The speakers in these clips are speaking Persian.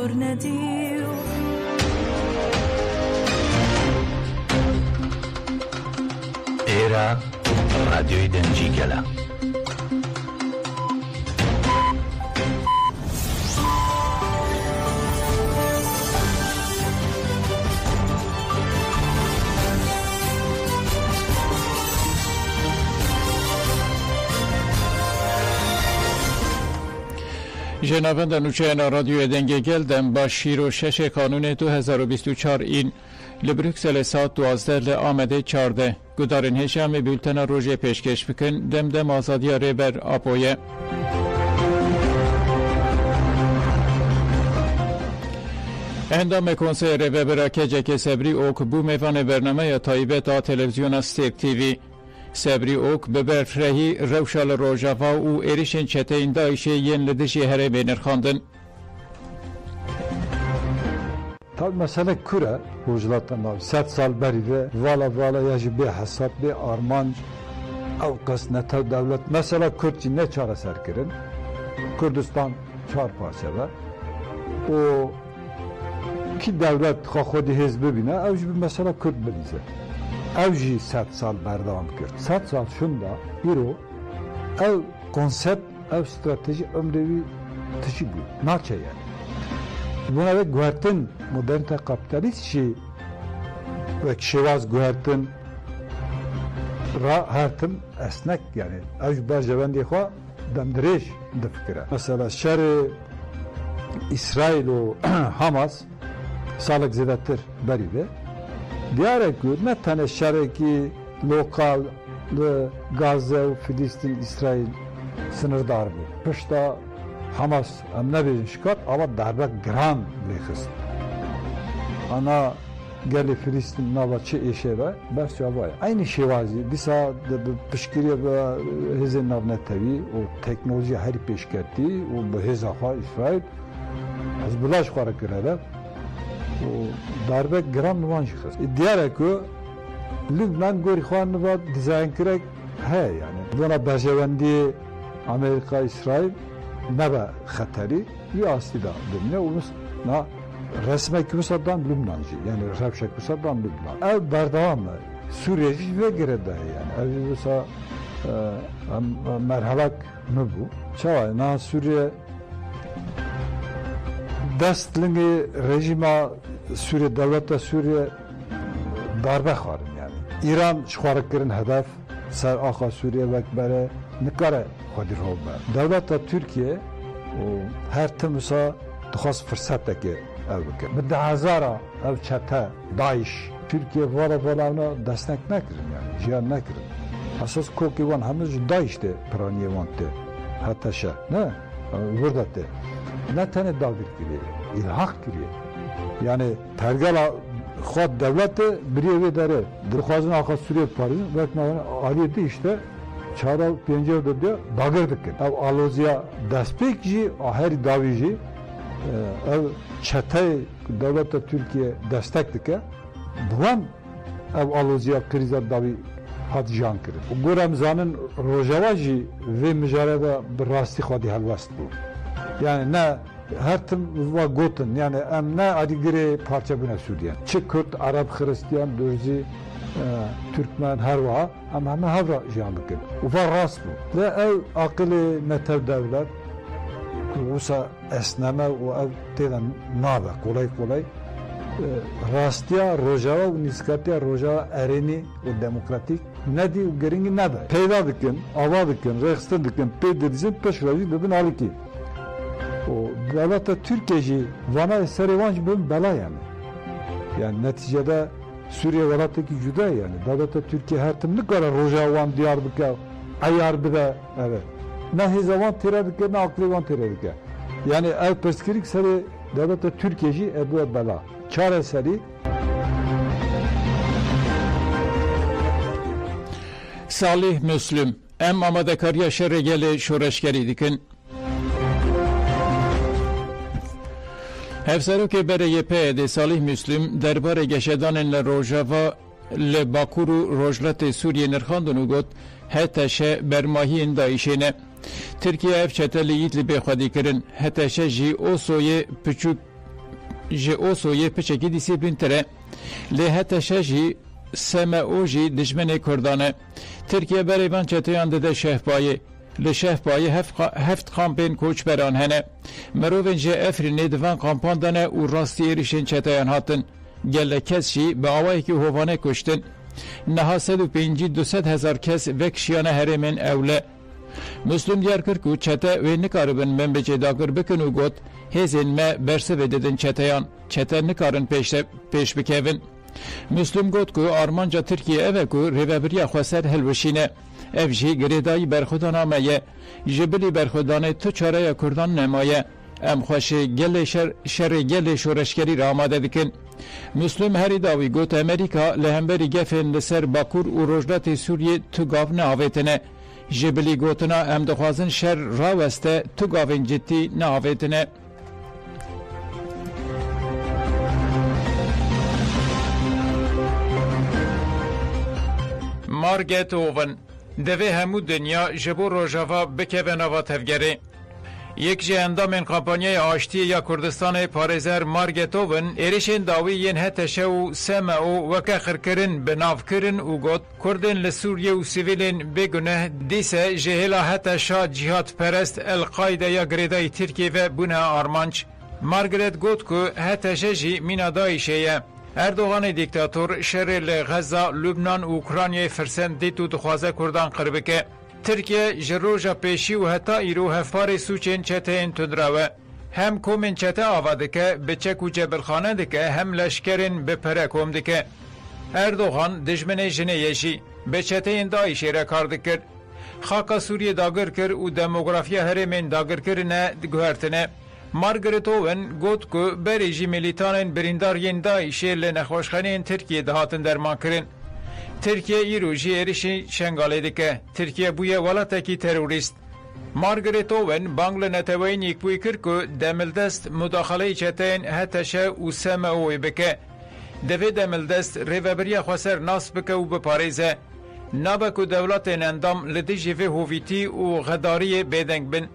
دور ندیو ایرا رادیوی دنجی گلا جنابند نوچه رادیو دنگه گلدن با شیر و شش کانون 2024 این لبروکسل ساعت 12 آمده 14 گدارن هشام بولتن روژه پیشکش بکن دم آزادی ریبر آپویه اندام کنسر ریبر که سبری اوک بو میوان برنامه تایبه تا تلویزیون استیک تیوی سبری اوک ببر فرهی روشال روژاوا و ایریشن چته این دایشه ین لدشی هره بینر خاندن tabi mesele kure hoclattan abi 100 sal beride vala yaşı bir hesap bir armanc ev qasneta devlet mesela Kürtçi ne çareser kirin Kürdistan çar parçada o ki devlet xodi hizbi bine ev bir mesela Kürt bilize ev 100 sal berdavam kir 100 sal şunda biro ev konsept ev strateji ömrevi tışı bu naçe yani buna ve güvertin modernite kapitalist şey ve şevaz güvertin ra hertim esnek yani evcba jevendi xwa demdireş de fikre mesela şerri İsrail o Hamas salık zedetir beribe diğer ne tane şerri ki lokal Gazze, Filistin, İsrail sınırdar bu. Pışta Hamas ne bir şikat ama darbe gran lehist. Ana geli Filistin navaçı eşe ve bas yavaya. Aynı şevazi disa pişkiriye ve hizin navnetevi o teknoloji her peşkerti o behezaha İsrail Hizbullah şuara kirele o darbe gran numan şikat. Diğer ki Lübnan gori xwan va dizayn kirek he yani. Buna bejevendi Amerika İsrail nebe xeteri bir aslida dönüyor. Onun na resmek kusadan Lübnancı yani revşek kusadan Lübnan. Ev berdavam Suriye'ci ve gerede yani. Ev mesela merhalak ne bu? Çavay na Suriye destlingi rejima Suriye devlette Suriye darbe xwarin yani. İran şuarıkların hedef ser axa Suriye vekbere nikare xwadir olma. Devlette Türkiye o her timsa dixwast fırsateke ev bike. Bi dehazara ev çete Daesh Türkiye valavana destek nekirin yani. Jiyan nekirin. Asas koki van hemuz Daesh de praniye vante. Hatta şe. Ne? Burada de. Ne tane davir kiriye. İlhak kiriye. Yani tergala خود دولت بریوی داره درخواستن آخر سوریه پاریز وقت نه عالیتی işte çara pencere de dagırdık. Ev alozya despekci aheri davici ev çete devlet Türkiye destektik. Buan ev alozya kriza davi hat jan kirin. Bu Ramazanın rojavaji ve müjarede bir rasti xwadi helvast bu. Yani ne her tim va gotin yani em ne adigire parça buna Suriye. Çi Kürt, Arap, Hristiyan, Dürzi, Türkmen her va ama hem havra janlıkın. Ufa rast bu. Ve ev akıllı netev devlet usa esneme o ev teden nabe kolay rastiya rojava ve niskatiya rojava ereni o demokratik ne di geringi nabe. Peyda dikin, ava dikin, rekstin dikin, peydedizin peşravi dedin aliki. O devlette Türkiye'ci vana serivanç bölüm bela yani. Yani neticede Suriye velattaki cüda yani. Devlette Türkiye her tim ne kadar Rojavan Diyarbakır ayar bir de evet. Ne hizavan teradık ne aklivan teradık. Yani ev perskirik seri devlette Türkiye'ci ebu bela. Çare seri Salih Müslüm em amadekariya şerregeli şoreşgeri dikin Hevseroke bere YPD Salih Müslüm derbare geşedanên le Rojava le Bakur û rojletê Sûriye nirxandin û got heteşe bermahiyên Daişê ne. Tirkiye ev çetelî Îdlibê xwedî kirin. Heteşe jî Osoyê piçûk جه اوسوی پچکی دیسیپلین تره لحت شجی سمعوجی دجمن کردانه ترکیه بریبان چتیان دده شهپایه لشهپایه هفت کامپین کوچ بران هنه مروین جه افرینی دوان کامپان دانه و راستی ایریشن چتیان هاتن گله کس شی به آوائی که هوانه کشتن نها 150,000 کس وکشیانه هرمین اوله مسلم دیار کرد که چته و نکاربن من بچه داگر بکن و گوت هزین ما برسه و ددن چته نکارن پیش بکوین مسلم گوت که آرمانجا ترکیه اوه که ریوبریا خواسر هلوشینه اف جی گریدایی برخودان آمایه جبلی برخودانه تو چاره کردان نمایه ام خوش گل شر گل شورشگری را آماده دکن مسلم هری داوی گوت امریکا لهمبری گفن لسر باکور و روجلات سوریه تو گاو ناویتنه جبلی گوتنا ام دخوازن شر راوسته تو گاوین جدی ناویتنه مارگت اوون دوی همو دنیا جبو روژاوا بکه نوا تفگره یک جه اندامین کمپانیای آشتی یا کردستان پارێزەر مارگێتۆڤن ێریشên dawî yên heteşe û seme û weke xirkirin bi navkirin û got Kurdên li Sûriye û sivîlên bêguneh dîse ji hêla heteşa cîhatperest El-Qaîde ya girêdayî Tirkiye ve bûne armanc. Margaret got ku heteşe jî mîna Daişê ye. Erdoğanê dîktator şerê li Xeza, Lubnan û Ukraynayê firsend dît û dixwaze Kurdan qir bike. Tirkiye ji roja pêşî û heta îro hevparê sûçên çeteyên tundrawe. Hem komên çete ava dike, bi çek û cebilxane dike, hem leşkerên bi pere kom dike. Erdoğan dijminê jineyê jî bi çeteyên Daişê re kar dikir. Xaka Sûriye dagir kir û demografiya herêmên dagirkirine diguhertine. Margaret Owen got ku berê jî milîtanên birîndariyên Daişê li nexweşxaneyên Tirkiye dihatin dermankirin. Tirkiye îro jî êrişî şengalê dike. Tirkiye bûye welatekî terorîst. Margaret Owen bang li neteweyên yekbûyî kir ku demildest mudaxaleyê çeteyên heteşe û SMO'yê bike. Divê demildest rêveberiya xweser nas bike û biparêze. Nabe ku dewletên endam li dijî vê hovîtî û xedariyê bêdeng bin.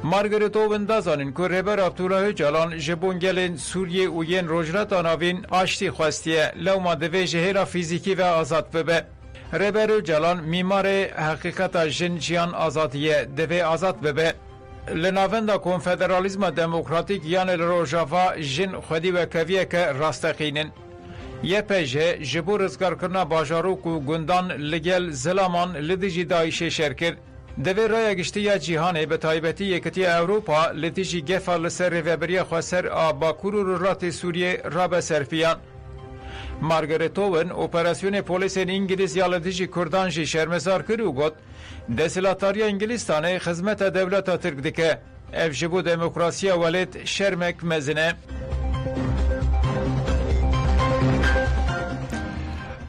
Margaret Owen dazanin ku rêber Abdullah Öcalan ji bo gelên Sûriye û yên rojreta navîn aştî xwestiye lewma divê ji hêla fîzîkî ve azad bibe. Rêber Öcalan mîmarê heqîqeta jin jiyan azadiye divê azad bibe. Li navenda konfederalîzma demokratîk yanê li Rojava jin xwedî wekeviyeke rastexînin. YPJ ji bo rizgarkirina bajarok û gundan li gel zilaman li dijî Daişê şer kir. Divê raya giştiya cîhanê bi taybetî Yekîtiya Ewropa li dijî gefa li ser rêveberiya xweser a Bakur û Rûratê Sûriye rabe serfiyan. Margaret Owen operasyonê polîsên İngiliz ya li dijî Kurdan jî şermezar kir û got desilatariya Ingilistanê xizmeta dewleta Tirk dike. Ev ji bo demokrasiya welêt şermek mezin e.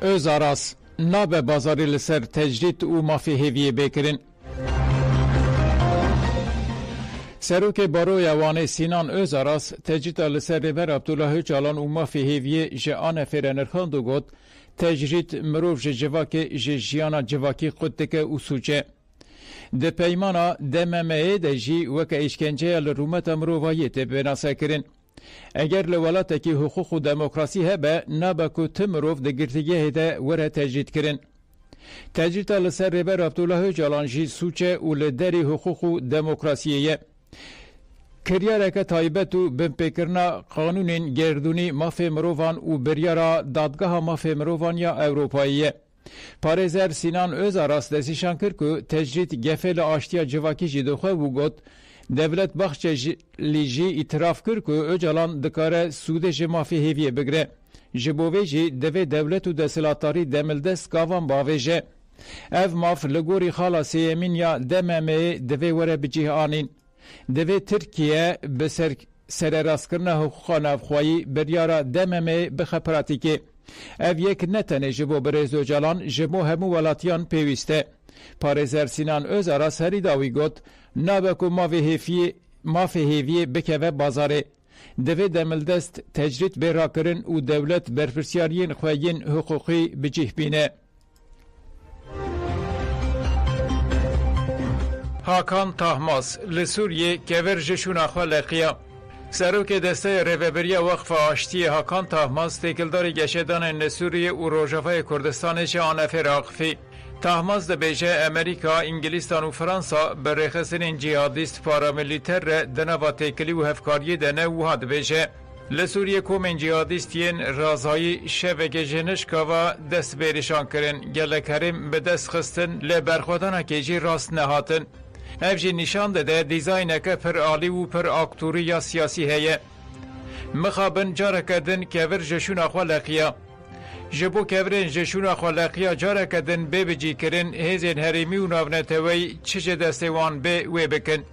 Özaras nabe bazarê li ser tecrît û mafê hêviyê bêkirin. Serokê Baroya Wanê Sinan Özaras tecrîta li ser rêber Abdullah Öcalan û mafê hêviyê ji anefêre nirxand û got tecrît mirov ji civakê ji jiyana civakî xut dike û sûce. Di peymana DMM'yê de jî weke îşkenceya li rûmeta mirovayî tê bênasekirin. Eger li welatekî hukuk û demokrasî hebe nabe ku ti mirov di girtîgehê de were tecrît kirin. Tecrîta li ser rêber Abdullah Öcalan jî sûce û li derê hukuk û demokrasiyê ye. Kiryareke taybet û binpêkirina qanûnên gerdûnî mafê mirovan û biryara dadgeha mafê mirovan ya Ewropayî ye. Parêzer Sinan Özaras desîşan kir ku tecrît gefê li aştiya civakî jî dixwe û got devlet baxçe lî jî îtiraf kir ku Öcalan dikare sûdê ji mafê hêviyê bigire. Ji bo vê jî divê dewlet û desilatdarî demildest gavan bavêje. Ev maf li gorî xala sêyemîn ya DMM'yê divê were bicîhanîn. Divê Tirkiye bi sererastkirina huquqa navxwayî biryara DMM'yê bixe pratîkê. Ev yek ne tenê ji bo Birêz Öcalan ji bo hemû welatiyan pêwîst e. Parêzer Sinan Özaras herî dawî got nabe ku mafê hêviyê bikeve bazarê. Divê demildest tecrît bêrakirin û dewlet berpirsiyariyên xwe yên huquqî bicih bîne. Hakan Tahmas li Sûriye kever ji şûna xwe leqiya. سروک دسته ریوبریا وقف آشتی هاکان تاهماز تکلداری گشدان نسوریه و روژافای کردستان جهان فراقفی. تاهماز دبیجه امریکا، انگلیستان و فرانسا برخصین جهادیست پارامیلیتر دنوا تکلی و هفکاری دنه و ها دبیجه. لسوریه کومن جهادیستین رازایی شوک جنشکا و دست بیرشان کرن گلک هرم به دست خستن لبرخودان کجی راست نهاتن. افجی نشان داده دیزاینکه پر عالی و پر آکتوری یا سیاسی هیه. مخابن جارکدن کور جشون اخوالقیا. جبو کورن جشون اخوالقیا جارکدن ببجی کرن هزین هریمی و ناونتوی چه دسته وان به وی بکن.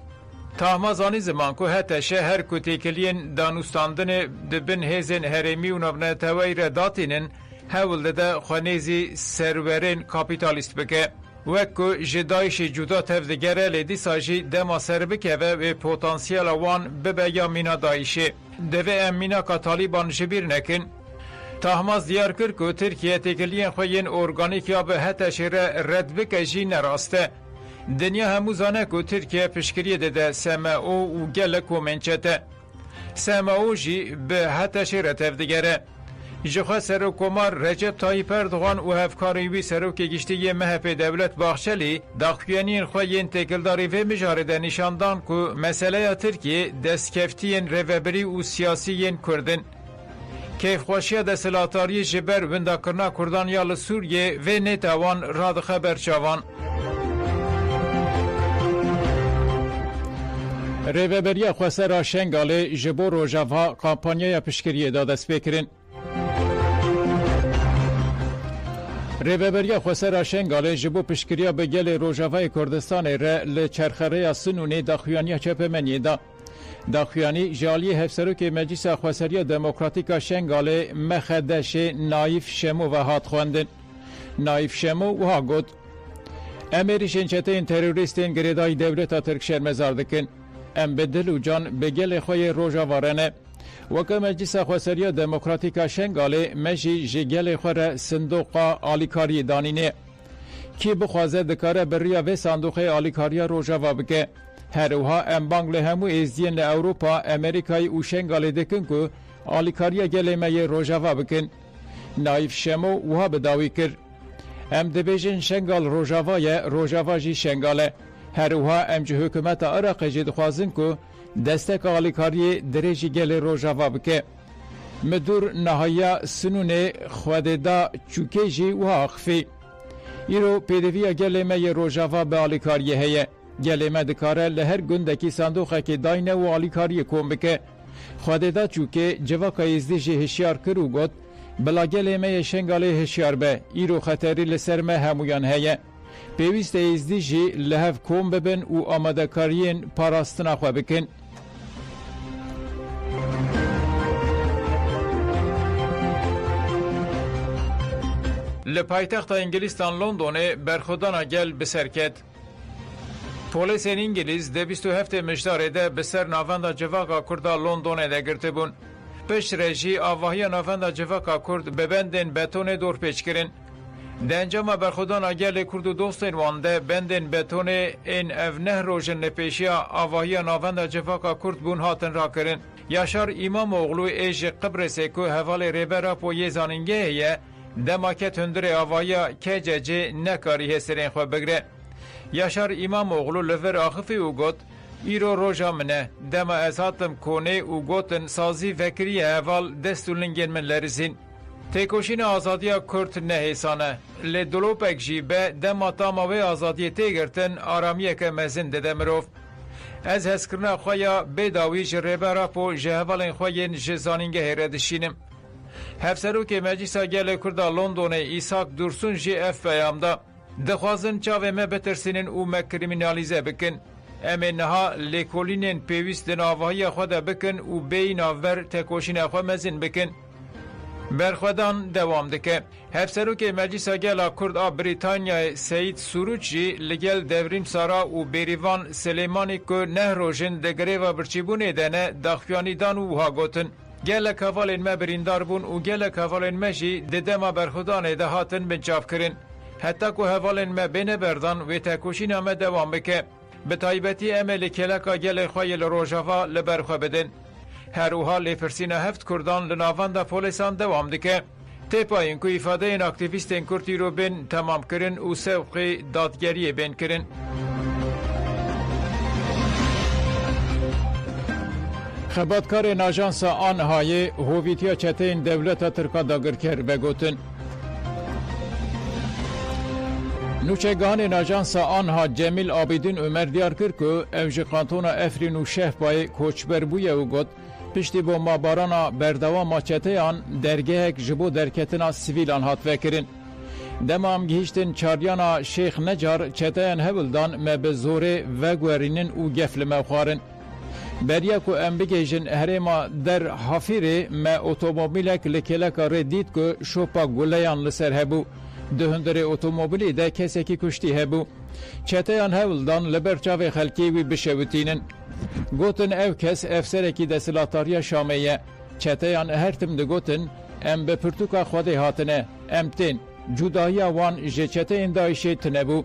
تاهمازانی زمان که حتی شهر کتیکلین دانوستاندن دبن هزین هریمی و ناونتوی را داتینن هول ده خانیزی سرورین کاپیتالیست بکه. وکو جدایش جدا تفدگره لیدی ساجی دما سر بکه و پوتانسیل وان ببه یا مینا دایشه. دوه امینا که طالبان جبیر نکن. تاهماز دیار کرد که ترکیه تکلین خوین ارگانیک یا به حتی شره رد بکه جی نراسته. دنیا هموزانه که ترکیه پشکریه ده سماو و گلک و منچته. سماو جی به حتی شره تفدگره. جخوا سروکومار رجب طایب اردوغان و هفکاریوی سروک گشتی مهپ دولت باخشلی داخویانین خوین تکلداری و مجارده نشاندان که مسئله ترکیه دستکفتین روبری و سیاسیین کردن. کیف خوشی دستلاتاری جبر ونداکرنا کردان یال سوریه و نتوان راد خبر چاوان. روبری خواسته را شنگاله جبو روژاوا کامپانیای پشکریه دادست بکرن. ریوبریا خواسته را شنگاله جبو پشکریا به گل روژاوای کردستان را لچرخره سنونی داخویانی چپمنی دا. داخویانی جالی هفسروک مجلس خواسریا دموکراتیکا شنگاله مخدش نایف شمو و هات خواندن. نایف شمو و ها گود امریشن چته این تروریستین گریدای دولتا ترک شرمزار دکن. ام بدل و جان به گل خوی روژاوارنه. وکه مجلس خواسریا دموکراتیکا شنگاله مجی جگل خوره صندوقا آلیکاری دانینه کی بخوازه دکاره بریا و صندوق آلیکاریا روژاوا بکه هروها ام بانگل همو ازدین لاوروپا امریکای و شنگاله دکن که آلیکاریا گله می روژاوا بکن نایف شمو وها بداوی کر ام دبیجن شنگال روژاوا جی شنگاله هروها ام جه حکومت عراق جد خوازن که دستک آلیکاری درجی گل روژاوا بکه مدور نهایا سنون خوددا چوکه جی و آخفی ایرو پیدویا گل می روژاوا به آلیکاری هیه گل می دکاره لهر گندکی صندوقه که داینه و آلیکاری کن بکه خوددا چوکه جواکا ازدی جی هشیار کرو گد بلا گل می شنگاله هشیار به ایرو خطری لسر می همویان هیه پیوست ازدی جی لحف کن ببن و آماده کارین پاراستنا خواه بکن لپایتخت انگلیستان لندن برخودانا گل بسرکت. پولیس انگلیس ده 27 مجدار ده بسر ناوندا جواکا کردا لندن ده گرته بون. پشت رژی آواهی ناوندا جواکا کرد ببندن بتون دور پیچ کرن. ده انجام برخودانا گل کرد و دوستین وانده بندن بتون این او نه روژن نپیشیا آواهی ناوندا جواکا کرد بون هاتن را کرن. یاشار امام اغلو ایج قبرسه که حوال ریبرا پو یه زاننگه هیه دماکت هندر آوایا کججه نکاری هسترین خواه بگره. یاشار امام اغلو لفر آخفی او گوت ایرو روژا منه دما از هاتم کونه او گوتن سازی وکری اول دستولنگین من لرزین. تکوشین آزادیا کرد نهیسانه. لدلوپک جی به دما تاماوی آزادی تیگرتن آرامیه که مزن ده مروف. از هسکرنا خواه بداویج ریبرا پو جهوالین خواه جزانینگه هردشینم. هفسروک مجلس گل کردا لندن ایساک درسون جی اف بیامدا دخوازن چاوه ما بترسینن او مکریمینالیزه بکن امینها لیکولینن پیوست ناوهی خود بکن و بین آور تکوشین خود مزین بکن برخودان دوام دکه هفسروک مجلس گل کرد بریتانیا سید سروج جی لگل دوریم سارا و بیریوان سلیمانی که نه روژن دگره و برچیبونه دنه داخفیانی دان و ها گوتن گلک حوالین ما بریندار بون و گلک حوالین ما جی دده ما برخودان ده هاتن بنچاف کرن. حتی که حوالین ما بین بردان و تکوشین ما دوام بکه. به طایبتی عمل کلکا گل خویل روژاوا لبرخوا بدن. هروها لپرسین هفت کردان لناواندا پولیسان دوام دکه. تپاین که ifade این اکتیویستین کردی رو بین تمام کرن و سوق دادگری بین کرن. خباتکار ناجانس آنهای هویتیا چتین دولت ترکا داگر کرد بگوتن. نوچگان ناجانس آنها جمیل آبیدین عمر دیار کرد که اوج قانتون افرین و شهف بای کوچبر بویه و گوت پشتی با مابارانا بردوام چته آن درگه جبو درکتنا سیویلان هات وکرین. دمام گیشتن چاریانا شیخ نجار چته آن هبلدان ما به زوره و گوارینن و گفل موخارن. بریا کو ام بگیجن هرما در حافیره ما اتومبیلک لکلک ردید که شوپا گلیان لسر هبو. دهندر اتومبیلی ده کسی که کشتی هبو. چته آن هولدان لبرچاو خلکی وی بشوتینن. گوتن او کس افسرکی دستلاتاریا شامیه. چته آن هر تم ده گوتن ام به پرتوکا خودی هاتنه. ام تین جدایی وان جچته اندایشه تنبو.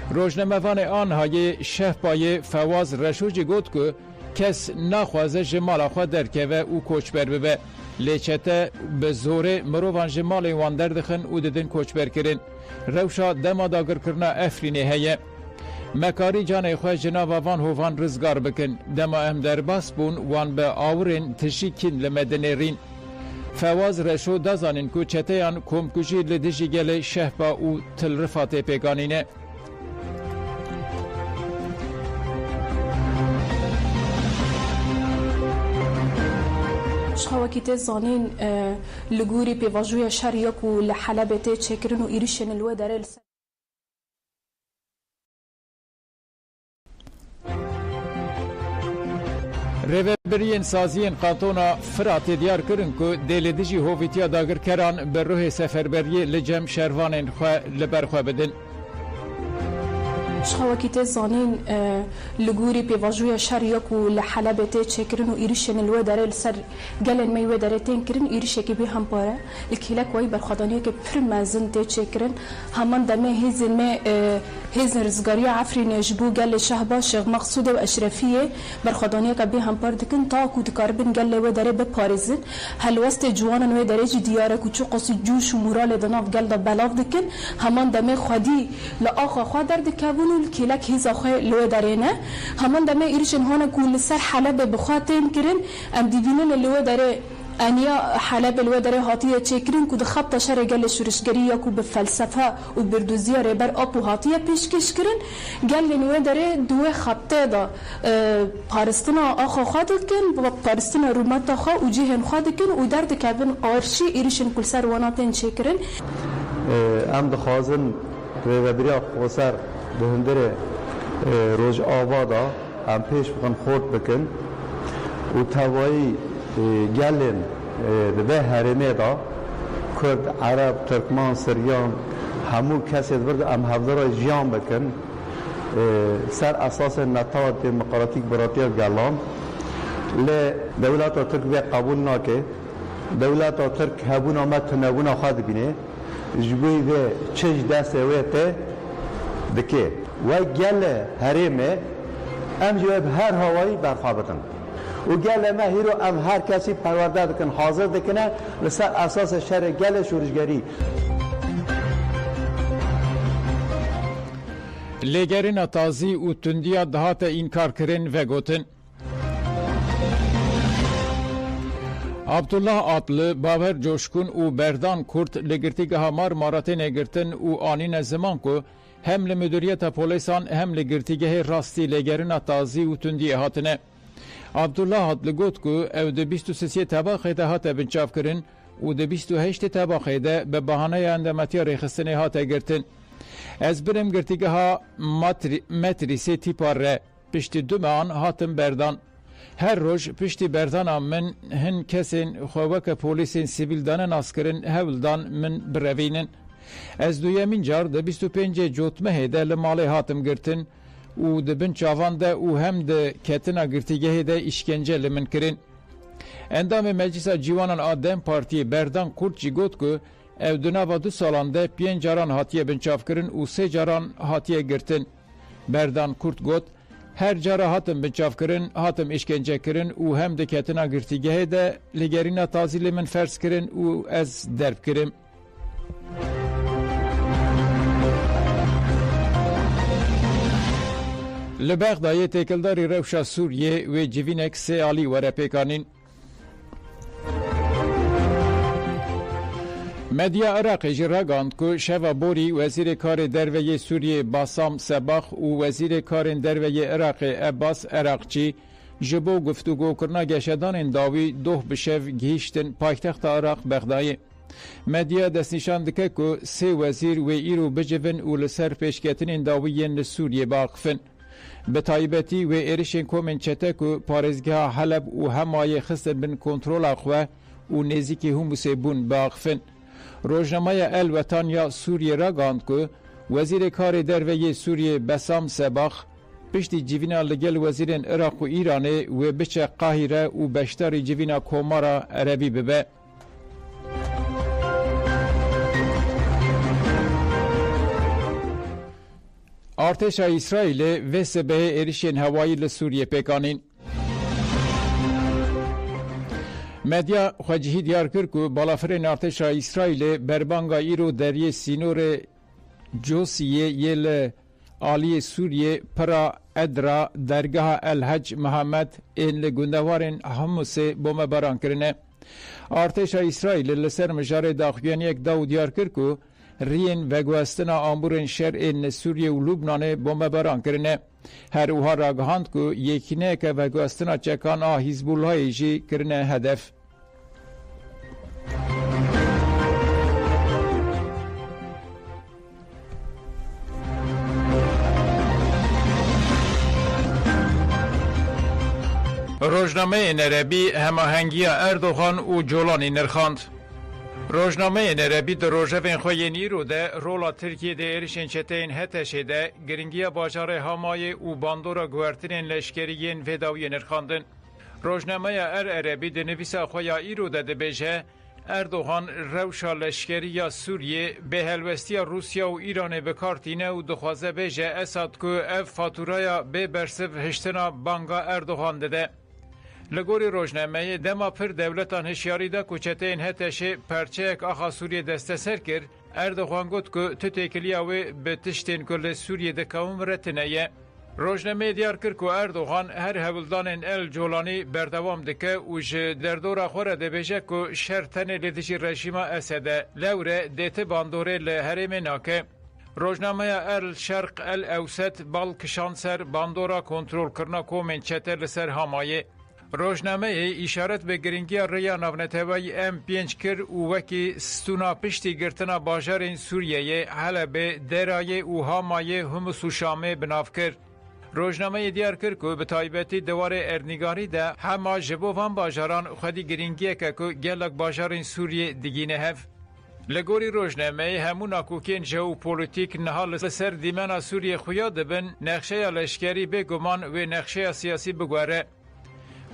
روزنامه‌وان آنهای شفپای فواز رشوجی گوت که کس نخوازه جمال خود درکه او کوچبر ببه. لیچته به زوره مروان جمال وان دردخن او ددن کوچبر کرن. روشا دما داگر کرنا افرینه هیه. مکاری جان خواه جناب وان هوان رزگار بکن. دما ام در باس بون وان به آورین تشیکین لمدنرین. فواز رشو دازانین که چتهان کمکوشی لدیجی گل شهبا او تل رفات پیگانینه. شخواكي زانين لغوري بيواجويا شريك ولحلبة تشكرن وإيرشن الودر ریوبرین سازین قانتونا فرات دیار کرن که دیلدیجی هویتیا داگر کران بر روح سفربری لجم شروانین خواه لبر خواه بدن. شخواكي زانين لغوري بيواجويا شريك ولحلبة تشكرن وإيرشن الودر السر قالن ما يودر تنكرن إيرشكي بهم بارا الكيلك واي برخدانية كبرمازن تشكرن همان دمه هزن ما هزن رزقارية عفرين جبو قال شهبا شيخ مقصودة وأشرفية برخدانية كبهم باردكن تاكو تكاربن قال ودر بباريزن هل وسط جوانا ودر ديارك وشو قصي جوش ومورال دناف قال بلاف دكن همان دمه خدي لآخا خادر دكابون الكيلك هزا خواه لو دارينا همان دمه إيرشن هانا كل سر حلبة بخاتين كرن ام ديبينن اللي هو داره انيا حلبة اللي هو داره هاتيه تشكرن كود خبطة شر قال شورشگريا كو بفلسفة وبردوزيا ريبر ابو هاتيه پیشکش کرن قال لنو داره دو خبطه دا پارستنا آخا خادكن پارستنا رومتا خا و جهن خادكن و درد كابن آرشي إيرشن كل سر واناتين تشكرن ام دخوازن ریوبریا خوصر دهندر روز آبادا ام پیش بکن خورد بکن و توایی گلن به هرمه دا کرد عرب ترکمان سریان همو کسی برد ام هفدرای جیان بکن سر اساس نتاوه دموکراتیک براتی گلان لی دولت ترک به قبول ناکه دولت ترک هبون آمد تنبون خواهد بینه جبوی به چش دست ویته دکه و گل هریمه ام جواب هر هوایی برخوابتن و گل ما هیرو ام هر کسی پرورده دکن حاضر دکنه لسر اساس شر گل شورشگری لگرین تازی و تندیا دهات انکار کرن و گوتن. عبدالله عطل باور جوشکن و بردان کرد لگرتیگه مار مارته نگرتن و آنین زمان که هم لمدوریت پولیسان هم لگرتیگه راستی لگرین تازی و تندی هاتنه. عبدالله عطل گوت که او ده 23 طباقه ده هات بنچاف کرن و ده 28 طباقه ده به بحانه اندامتی ریخستنه هات گرتن. از برم گرتیگه ها متریسی تیپار ره پشت دومان هاتم بردان. هر روز پشتی بردان من هن کسین خوابک پولیسین سیویل دانن اسکرین هولدان من بروینن. از دویمین جار ده 25 جوتمه ده لمالی هاتم گرتن و ده بنچاوان ده و هم ده کتنا گرتیگه ده اشکنجه لمن کرن. اندام مجلس جوانان آدم پارتی بردان کرد جی گوت که او دنابا 2 سالان ده 5 جاران هاتیه بنچاف کرن و 3 جاران هاتیه گرتن. بردان کرد گوت هر جارا هاتم بنچاف کرن هاتم اشکنجه کرن و هم دکتنا گرتیگه ده لگرینا تازیل من فرض کرن و از درب کرم لبغداد تکلداری روشا سوریه و جوینک سه عالی وره پیکانین مدیا عراق جراگاند که شوا بوری وزیر کار دروی سوریه باسام سباخ و وزیر کار دروی عراق عباس عراقچی جبو گفتگو کرنا گشدان داوی دوه بشف گیشتن پایتخت عراق بغداد مدیا دست نشان دکه که سه وزیر و ایرو بجون و لسر پیشکتن داویین سوریه باقفن به تایبەتی و ێریشên کۆمên çetek û parêzgeha Heleb û Hemayê xistin bin kontrola xwe û nêzîkî Humusê bûn biaxivin. Rojnameya El Wetan ya Sûriyê ragand ku Wezîrê Karê Derveyê Sûriyê Besam Sebax piştî civîna li gel wezîrên Iraq û Îranê wê biçe Qahîre û beşdarî civîna komara Erebî bibe. Artêşa İsraîlê vê sebehê êrişên hewayî li Sûriyê pêkanîn. Medya xwecihî diyar kir ku balafirên artêşa İsraîlê berbanga îro deryê sînorê Cosiyê yê li aliyê Sûriyê pira Edra dergeha El Hec Mihemed ên li gundewarên Humusê bombebaran kirine. Artêşa İsraîlê li ser mijarê daxuyaniyek da û diyar kir ku riyên veguhestina amburên şerê li Sûriye û Lubnanê bombebaran kirine. Her wiha ragihand ku yekîneyeke veguhestina çekan a Hizbullahê jî kirine hedef. Rojnameyên Erebî hemahengiya Erdogan û Colanî nirxand. Rojnameyên Erebî di rojevên xwe yên îro de rola Tirkiyê de êrişên çeteyên Heteşê de giringiya bajarê Hamayê û bandora guhertinên leşkeriyên vêdawiyê nirxandin. Rojnameya Erebî di nivîsa xwe ya îro de dibêje Erdogan rewşa leşkeriya Sûriyê bê helwestiya Rusya û Îranê bikartîne û dixwaze bêje Esad ku ev faturaya bê bersiv hiştina banga Erdogan dide. Li gorî rojnameyê dema pir dewletan hişyarî da ku çeteyên Heteşê perçeyek axa Sûriyê desteser kir, Erdogan got ku tûtêkiliya wê bi tiştên ku li Sûriyê dikewin retine ye. Rojnameyê diyar kir ku Erdogan her hewildanên El Colanî berdewam dike û ji derdora xwe re dibêje ku şer tenê li dijî rejîma Esedê lewre dêti bandorê li herêmê nake. Rojnameya El Şerq El Ewset bal kişan ser bandora kontrolkirina komên çete li ser Hamayê. Rojnameyê îşaret bi giringiya rêya navnetewayî M5 kir û wekî stûna piştî girtina bajarên Sûriyeyê, Helebê, Derayê û Hamayê Humus û Şamê binav kir. Rojnameyê diyar kir ku bi taybetî diwarê erdnîgarî de hema ji bo van bajaran xwedî giringiyeke ku gelek bajarên Sûriyê digîne hev. Li gorî rojnameyê hemû nakokên jeopolîtîk niha li ser dîmena Sûriyê xuya dibin, nexşeya leşkerî bêguman wê nexşeya siyasî bigwere.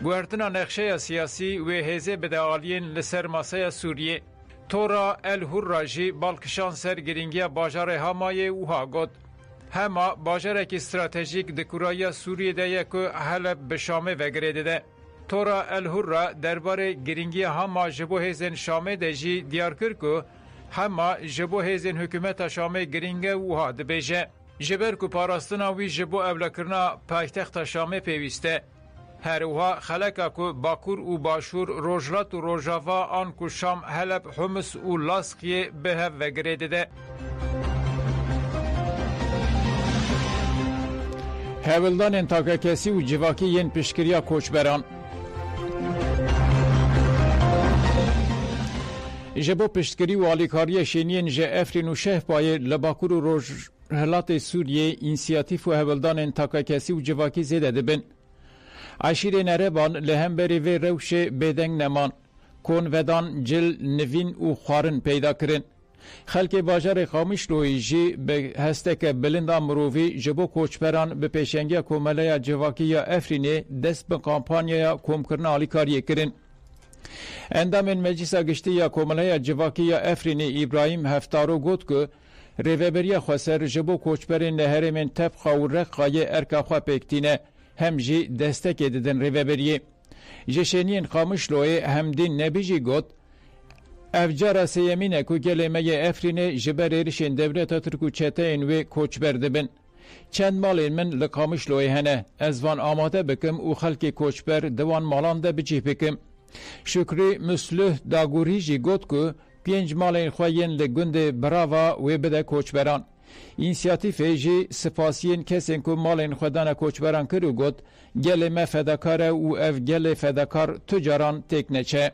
Guhertina nexşeya siyasî wê hêzê bide aliyên li ser masaya Sûriyê. Tora El Hurra jî balkişan ser giringiya bajarê Hamayê wiha got. Hema bajarekî stratejîk di kuraya Sûriyê de ye ku Heleb bi Şamê vegirê dide. Tora El Hurra derbarê giringiya Hama ji bo hêzên Şamê de jî diyar kir ku Hema ji bo hêzên hikûmeta Şamê giringe wiha dibêje. Ji ber ku parastina wî ji bo evlekirina paytexta Şamê pêwîst e. Her wiha xeleka ku Bakur û Başûr, Rojlat û Rojava an ku Şam, Heleb, Humus û Laskiyê bi hev vegirê dide. Hewildanên takekesî û civakî yên piştgiriya koçberan. Ji bo piştgirî û alîkariya şeniyên ji Efrîn û Şehbayê li Bakur û Rojhilatê Sûriyê însiyatîf û hewildanên takekesî û civakî zêde dibin. Eşîrên Ereban li hemberî vê rewşê bêdeng neman, konvedan, cil, nivîn û xwarin peyda kirin. Xelkê bajarê Xamişloyê jî bi hesteke bilinda mirovî ji bo koçberan bi pêşengiya Komeleya Civakî ya Efrînê dest bi kampanyaya komkirina alîkariyê kirin. Endamên Meclîsa Giştî ya Komeleya Civakî ya Efrînê İbrahîm Heftaro got ku ریوبریا خواسر جبو کوچبر نهر من تبخا و رقای ارکاخوا پکتینه هم جی دستک ددن ریوبریه. جشنین خاموش لوی همدین نبیجی گوت افجار سیمینه کو گلمه افرین جبر ایرشین دولت ترکو چتین و کوچبر دبن. چند مالین من لقامش لوی هنه از وان آماده بکم و خلق کوچبر دوان مالان ده بچی بکم. شکری مسلح داگوری جی گوت که 5 مالین خواهین لگند براوا و بده کوچبران. اینسیاتیف جی سپاسین کسین که مالین خودان کوچبران کرو گوت گل ما فداکاره و اف گل فداکار تجاران تکنچه.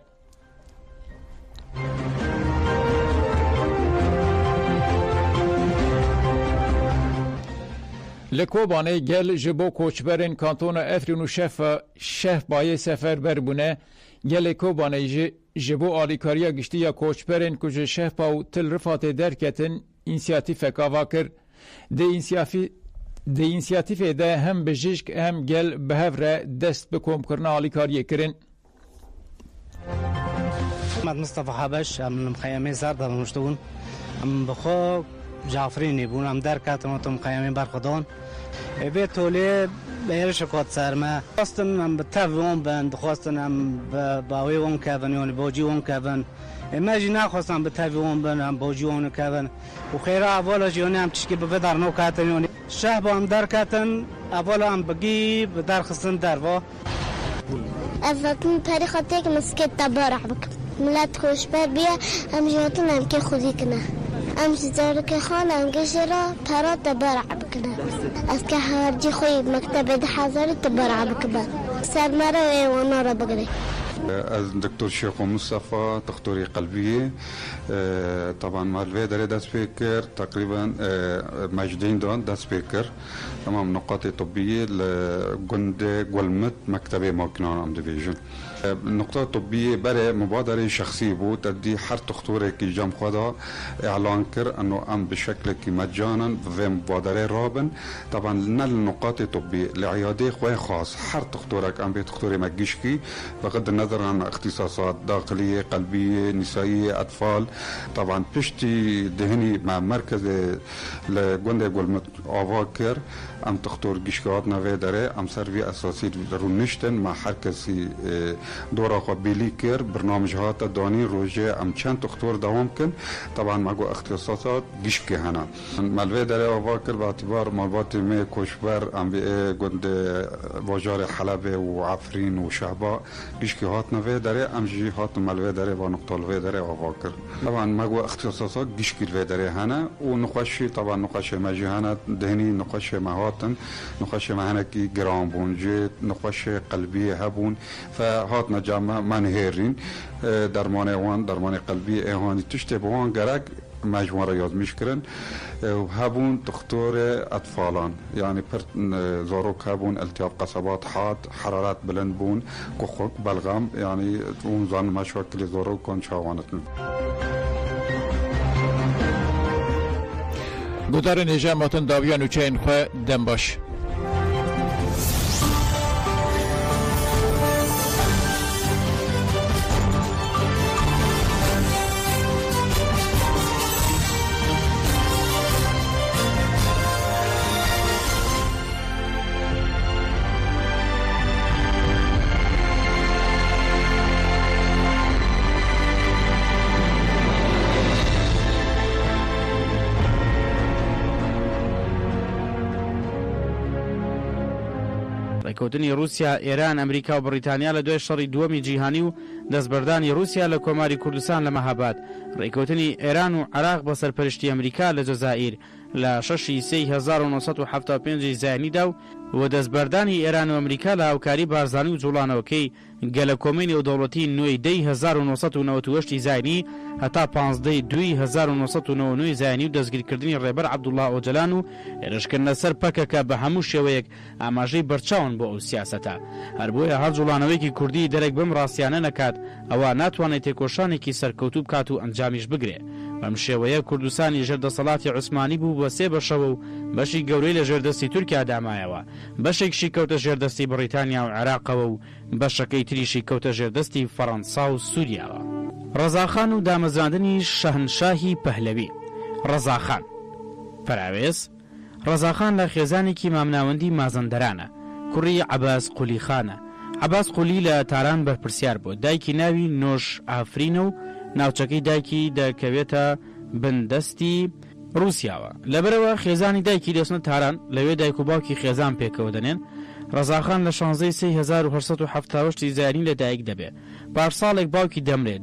لکوبانه گل جبو کوچبرین کانتون افرین و شف بای سفر بربونه گل کوبانه جبو آلیکاریا گشتی یا کوچبرین کج شف باو تل رفات درکتن اینسیاتیف کاوا کر ده اینسیاتیف ده هم بجیشک هم گل بهفره دست بکوم کرنا آلیکاری کرن. محمد مصطفى حبش من مخيمين زرد مشتون ام بخو جعفريني بون ام دركاتم تم مخيمين برخدان بيت تولي بيرش قد سرما خواستن ام بتفون بند خواستن ام باوي وون كافن يعني بوجي وون كافن اما جنا خواستن بتفون بند ام بوجي وون كافن وخيرا اولا جوني ام تشكي بدر نو كاتن يعني شهب ام دركاتن اولا ام بقي بدر خصن دروا افتن طريقتك مسكت تبارح بك ملت خوشبر بیا هم جاتون هم که خودی کنه هم شجار که خانه هم گشرا پرا تبرع بکنه از که هرجی خوی مکتب ده حضر تبرع بکنه سر مرا و ایوانا را بگره. از دکتر شیخ مصطفى دكتوري قلبية طبعا مالفي داري داس بيكر تقريبا ماجدين دون داس بيكر تمام نقاط طبية لجند قلمت مكتبة ماكنان ام ديفيجن النقطة الطبية بري مبادرة شخصية بو تدي حر دكتوري كي جام خدا اعلان كر انه ام بشكل كي مجانا في مبادرة رابن طبعا لنا النقاط الطبية لعيادة خوي خاص حر دكتورك ام بي دكتوري مجيشكي بغض النظر عن اختصاصات داخلية قلبية نسائية أطفال طبعا بشتي دهني مع مركز لجوندي قلمت أفاكر ام دكتور جيشكاتنا في داري ام سرفي أساسي رونشتن مع حركسي دورا قبيلي كير برنامج هاتا داني روجي ام چند دكتور دوام كن طبعا معقو اختصاصات جيشكي هنا مالفي داري أفاكر باعتبار مالباتي مي كوشبر ام بي جوندي واجار حلبة وعفرين وشعباء جيشكي هاتنا في داري ام جي هاتنا مالفي داري ونقطة الفي داري أفاكر طبعا معقو اختصاصات جيشكي الفي داري هنا ونقاشي طبعا نقاشي ماجي هنا دهني نقاشي مهاتن نقاشي معنا كي جرام بون جيت نقاشي قلبية هبون فهاتنا جامعة منهيرين درماني وان درماني قلبية ايهاني تشتبهوان قرق مجموعة رياض مشكرن وهبون دكتور أطفالان يعني زاروك هبون التهاب قصبات حاد حرارات بلند بون كخوك بلغم يعني ونظن مشاكل زاروك كون شاوانتن گودار نجامتن داویان و چین خواه دنباش ڕێکەوتنی رووسیا، ئێران، ئەمریکا و بریتانیا لە دوای شەڕی دووەمی جیهانی و دەستبەردانی رووسیا لە کۆماری کوردستان لە مەهاباد، ڕێکەوتنی ئێران و عێراق بە سەرپەرشتی ئەمریکا لە جەزائیر لە 6 سی 1975 زایانیدا و دەستبەردانی ئێران و ئەمریکا لە هاوکاری بارزانی و جوڵانەوەکەی گەلە کۆمینی و دەوڵەتی نوێی دەی 1998 زایانی هەتا 15 دوی 1999 زایانی و دەستگیرکردنی ڕێبەر عەبدوڵڵا ئۆجەلان و هێرشکردنە سەر پەکەکە بە هەموو شێوەیەک ئاماژەی بەرچاون بۆ ئەو سیاسەتە. هەر بۆیە هەر جوڵانەوەیەکی کوردی دەرێک بەم ڕاستیانە نەکات ئەوە ناتوانێت تێکۆشانێکی سەرکەوتوو بکات و ئەنجامیش بگرێ. بەم شێوەیە کوردستانی ژێردەسەڵاتی عوسمانی بوو بە سێ بەشەوە و بەشی گەورەی لە ژێردەستی تورکیا دامایەوە، بەشێکشی کەوتە ژێردەستی بریتانیا و عێراقەوە و بەشەکەی تریشی کەوتە ژێردەستی فەڕەنسا و سووریاوە. ڕەزاخان و دامەزراندنی شەهنشاهی پەهلەوی. ڕەزاخان فراوێز ڕەزاخان لە خێزانێکی مامناوەندی مازەندەرانە، کوڕی عەباس قولیخانە. عەباس قولی لە تاران بەرپرسیار بوو، دایکی ناوی نۆش ئافرینە و ناوچەکەی دایکی دەکەوێتە بندەستی رووسیاوە. لەبەرەوە خێزانی دایکی دەچنە تاران، لەوێ دایک و باوکی خێزان پێکەوە دەنێن. ڕەزاخان لە 16 1970 زایانی لە دایک دەبێت. پارساڵێک باوکی دەمرێت.